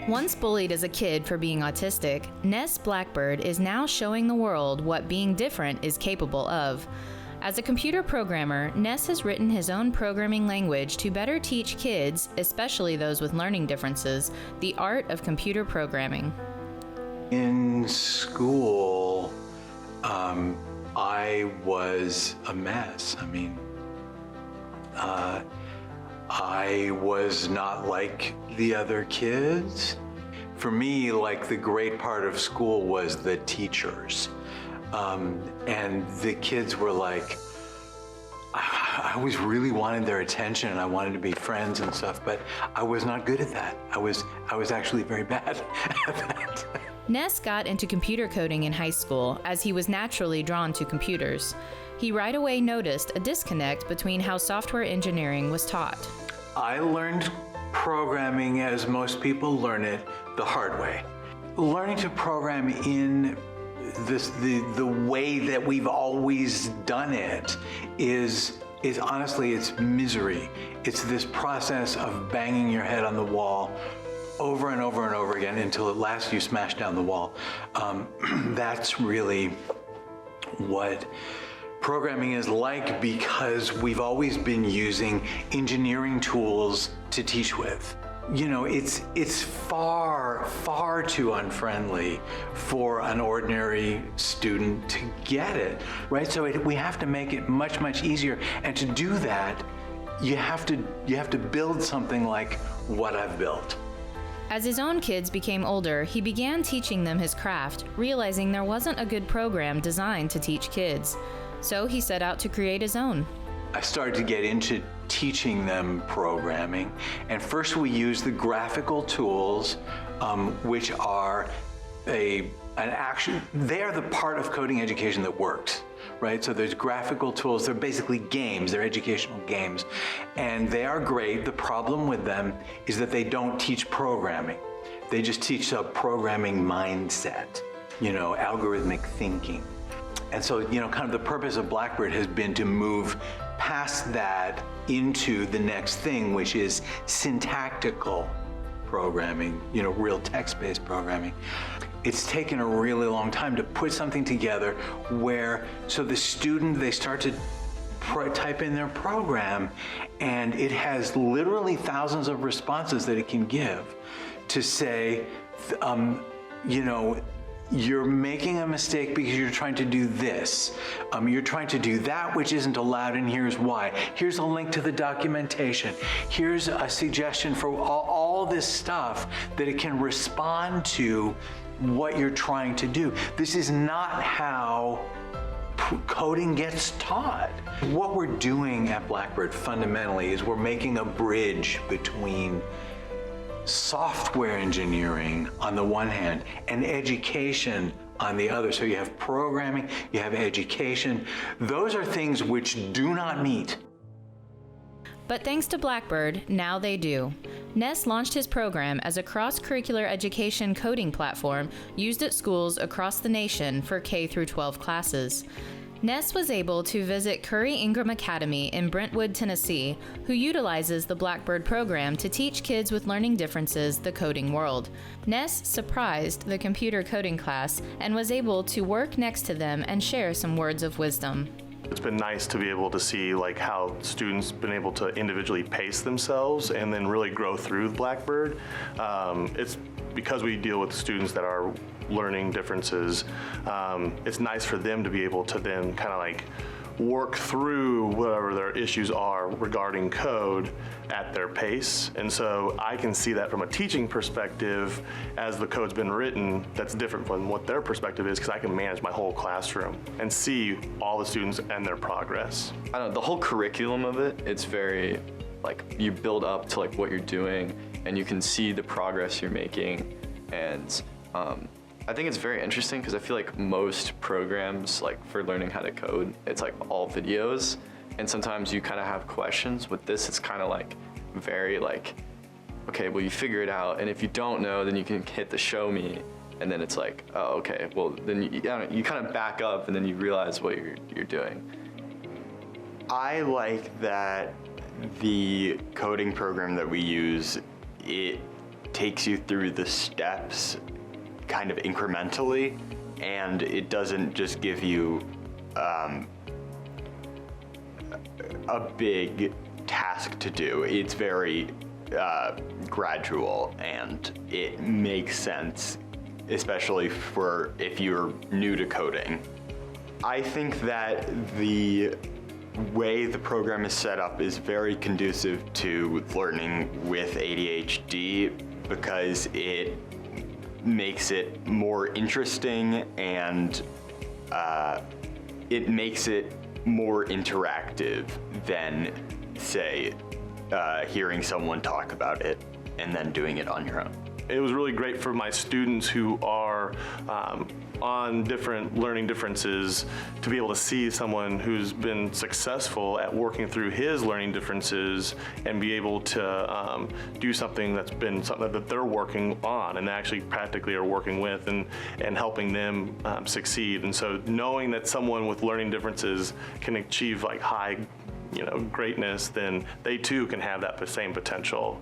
Once bullied as a kid for being autistic, Ness Blackbird is now showing the world what being different is capable of. As a computer programmer, Ness has written his own programming language to better teach kids, especially those with learning differences, the art of computer programming. In school, I was a mess. I was not like the other kids. For me, like, the great part of school was the teachers. And the kids were like, I always really wanted their attention and I wanted to be friends and stuff, but I was not good at that. I was actually very bad at that. Ness got into computer coding in high school as he was naturally drawn to computers. He right away noticed a disconnect between how software engineering was taught. I learned programming as most people learn it, the hard way. Learning to program in the way that we've always done it is honestly, it's misery. It's this process of banging your head on the wall over and over and over again until at last you smash down the wall. That's really what programming is like, because we've always been using engineering tools to teach with. You know, it's far, far too unfriendly for an ordinary student to get it, right? So we have to make it much, much easier. And to do that, you have to build something like what I've built. As his own kids became older, he began teaching them his craft, realizing there wasn't a good program designed to teach kids. So he set out to create his own. I started to get into teaching them programming, and first we used the graphical tools, which are they are the part of coding education that works, right? So there's graphical tools, they're basically games, they're educational games, and they are great. The problem with them is that they don't teach programming. They just teach a programming mindset, algorithmic thinking. And so, kind of the purpose of Blackbird has been to move past that into the next thing, which is syntactical programming, real text-based programming. It's taken a really long time to put something together so the student, they start to type in their program, and it has literally thousands of responses that it can give to say, you're making a mistake because you're trying to do this. You're trying to do that which isn't allowed, and here's why. Here's a link to the documentation. Here's a suggestion for all this stuff that it can respond to what you're trying to do. This is not how coding gets taught. What we're doing at Blackbird fundamentally is we're making a bridge between software engineering on the one hand and education on the other. So you have programming, you have education. Those are things which do not meet. But thanks to Blackbird, now they do. Ness launched his program as a cross-curricular education coding platform used at schools across the nation for K-12 classes. Ness was able to visit Curry Ingram Academy in Brentwood, Tennessee, who utilizes the Blackbird program to teach kids with learning differences the coding world. Ness surprised the computer coding class and was able to work next to them and share some words of wisdom. It's been nice to be able to see how students been able to individually pace themselves and then really grow through Blackbird. It's because we deal with students that are learning differences. It's nice for them to be able to then kind of work through whatever their issues are regarding code at their pace. And so I can see that from a teaching perspective, as the code's been written, that's different from what their perspective is, because I can manage my whole classroom and see all the students and their progress. I don't know, the whole curriculum of it, it's very, you build up to what you're doing, and you can see the progress you're making. And I think it's very interesting because I feel like most programs, for learning how to code, it's all videos, and sometimes you kind of have questions. With this, it's kind of very okay, well, you figure it out, and if you don't know, then you can hit the show me, and then it's oh, okay, well, then you kind of back up, and then you realize what you're doing. I like that the coding program that we use, it takes you through the steps kind of incrementally, and it doesn't just give you a big task to do. It's very gradual, and it makes sense, especially for if you're new to coding. I think that the way the program is set up is very conducive to learning with ADHD because it makes it more interesting, and it makes it more interactive than, say, hearing someone talk about it and then doing it on your own. It was really great for my students who are on different learning differences to be able to see someone who's been successful at working through his learning differences and be able to do something that's been something that they're working on and actually practically are working with and helping them succeed. And so knowing that someone with learning differences can achieve like high, greatness, then they too can have that same potential.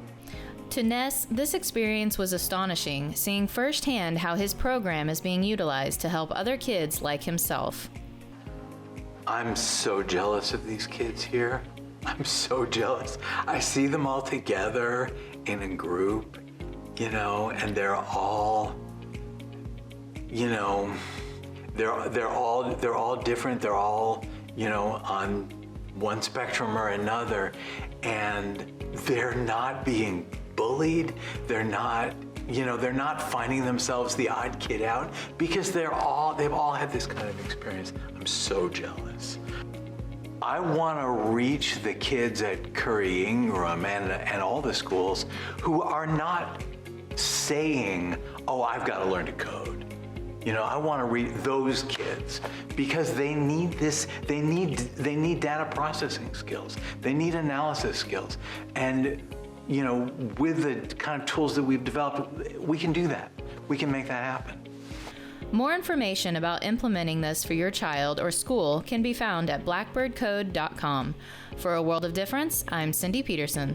To Ness, this experience was astonishing, seeing firsthand how his program is being utilized to help other kids like himself. I'm so jealous of these kids here. I'm so jealous. I see them all together in a group, and they're all, they're all different. They're all, on one spectrum or another, and they're not being bullied. They're not finding themselves the odd kid out because they've all had this kind of experience. I'm so jealous. I want to reach the kids at Curry Ingram and all the schools who are not saying, "Oh, I've got to learn to code." I want to reach those kids because they need this. They need data processing skills. They need analysis skills, and with the kind of tools that we've developed, we can do that. We can make that happen. More information about implementing this for your child or school can be found at blackbirdcode.com. For A World of Difference, I'm Cindy Peterson.